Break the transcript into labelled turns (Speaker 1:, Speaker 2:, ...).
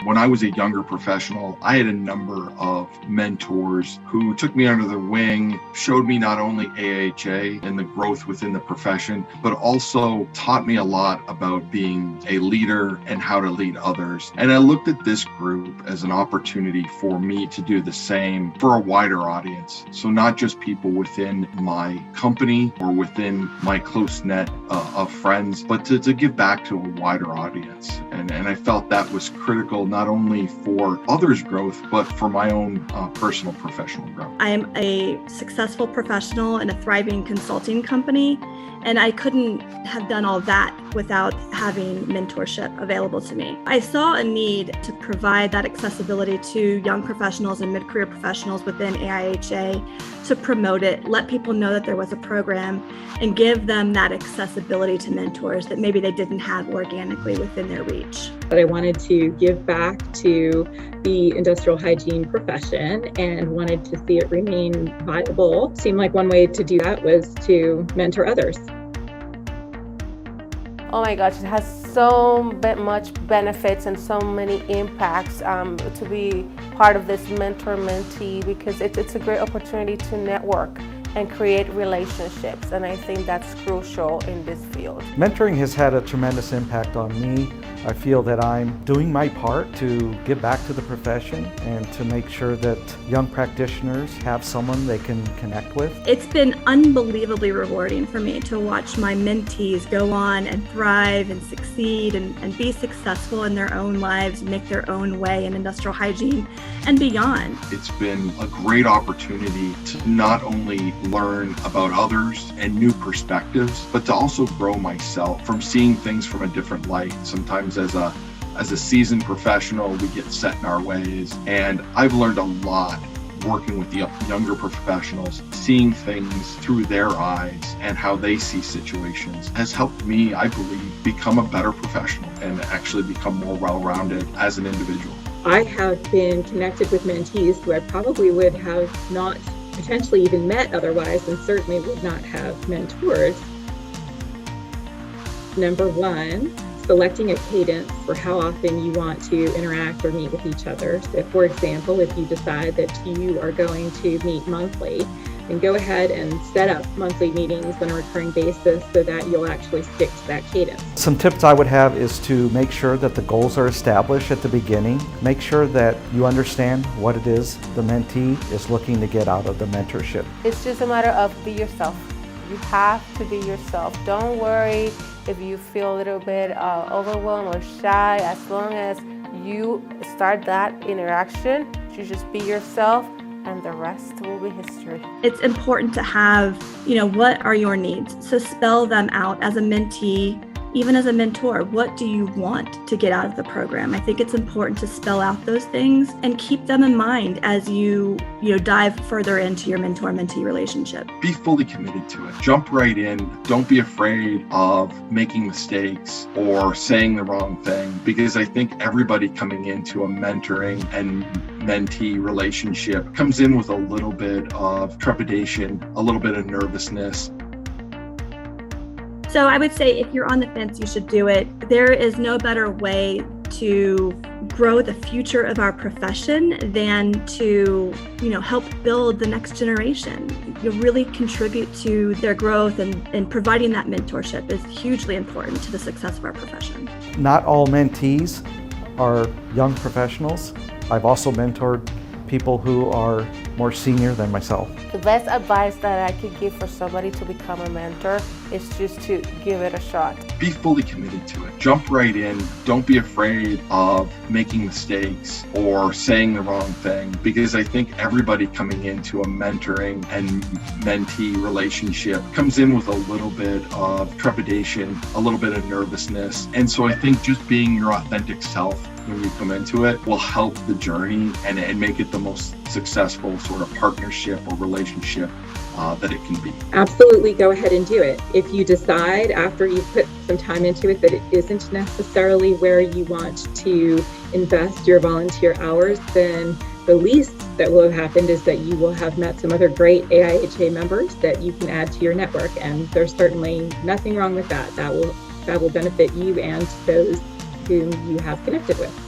Speaker 1: When I was a younger professional, I had a number of mentors who took me under their wing, showed me not only AIHA and the growth within the profession, but also taught me a lot about being a leader and how to lead others. And I looked at this group as an opportunity for me to do the same for a wider audience. So not just people within my company or within my close net of friends, but to give back to a wider audience. And I felt that was critical, not only for others' growth, but for my own personal professional growth.
Speaker 2: I am a successful professional in a thriving consulting company, and I couldn't have done all that without having mentorship available to me. I saw a need to provide that accessibility to young professionals and mid-career professionals within AIHA, to promote it, let people know that there was a program, and give them that accessibility to mentors that maybe they didn't have organically within their reach.
Speaker 3: But I wanted to give back to the industrial hygiene profession and wanted to see it remain viable. Seemed like one way to do that was to mentor others.
Speaker 4: Oh my gosh, it has so much benefits and so many impacts to be part of this mentor-mentee, because it's a great opportunity to network and create relationships, and I think that's crucial in this field.
Speaker 5: Mentoring has had a tremendous impact on me. I feel that I'm doing my part to give back to the profession and to make sure that young practitioners have someone they can connect with.
Speaker 2: It's been unbelievably rewarding for me to watch my mentees go on and thrive and succeed and be successful in their own lives, make their own way in industrial hygiene and beyond.
Speaker 1: It's been a great opportunity to not only learn about others and new perspectives, but to also grow myself from seeing things from a different light. Sometimes as a seasoned professional, we get set in our ways, and I've learned a lot working with the younger professionals. Seeing things through their eyes and how they see situations has helped me, I believe, become a better professional and actually become more well-rounded as an individual.
Speaker 3: I have been connected with mentees who I probably would have not potentially even met otherwise, and certainly would not have mentored. Number one, selecting a cadence for how often you want to interact or meet with each other. So for example, if you decide that you are going to meet monthly, then go ahead and set up monthly meetings on a recurring basis so that you'll actually stick to that cadence.
Speaker 5: Some tips I would have is to make sure that the goals are established at the beginning. Make sure that you understand what it is the mentee is looking to get out of the mentorship.
Speaker 4: It's just a matter of be yourself. You have to be yourself. Don't worry if you feel a little bit overwhelmed or shy. As long as you start that interaction, you just be yourself, and the rest will be history.
Speaker 2: It's important to have, what are your needs? So spell them out as a mentee, even as a mentor. What do you want to get out of the program? I think it's important to spell out those things and keep them in mind as you dive further into your mentor-mentee relationship.
Speaker 1: Be fully committed to it. Jump right in. Don't be afraid of making mistakes or saying the wrong thing, because I think everybody coming into a mentoring and mentee relationship comes in with a little bit of trepidation, a little bit of nervousness.
Speaker 2: So I would say if you're on the fence, you should do it. There is no better way to grow the future of our profession than to, help build the next generation. You really contribute to their growth, and providing that mentorship is hugely important to the success of our profession.
Speaker 5: Not all mentees are young professionals. I've also mentored people who are more senior than myself.
Speaker 4: The best advice that I could give for somebody to become a mentor is just to give it a shot.
Speaker 1: Be fully committed to it. Jump right in. Don't be afraid of making mistakes or saying the wrong thing, because I think everybody coming into a mentoring and mentee relationship comes in with a little bit of trepidation, a little bit of nervousness. And so I think just being your authentic self when you come into it will help the journey and make it the most successful sort of partnership or relationship that it can be.
Speaker 3: Absolutely, go ahead and do it. If you decide after you've put some time into it that it isn't necessarily where you want to invest your volunteer hours, then the least that will have happened is that you will have met some other great AIHA members that you can add to your network, and there's certainly nothing wrong with that. That will benefit you and those whom you have connected with.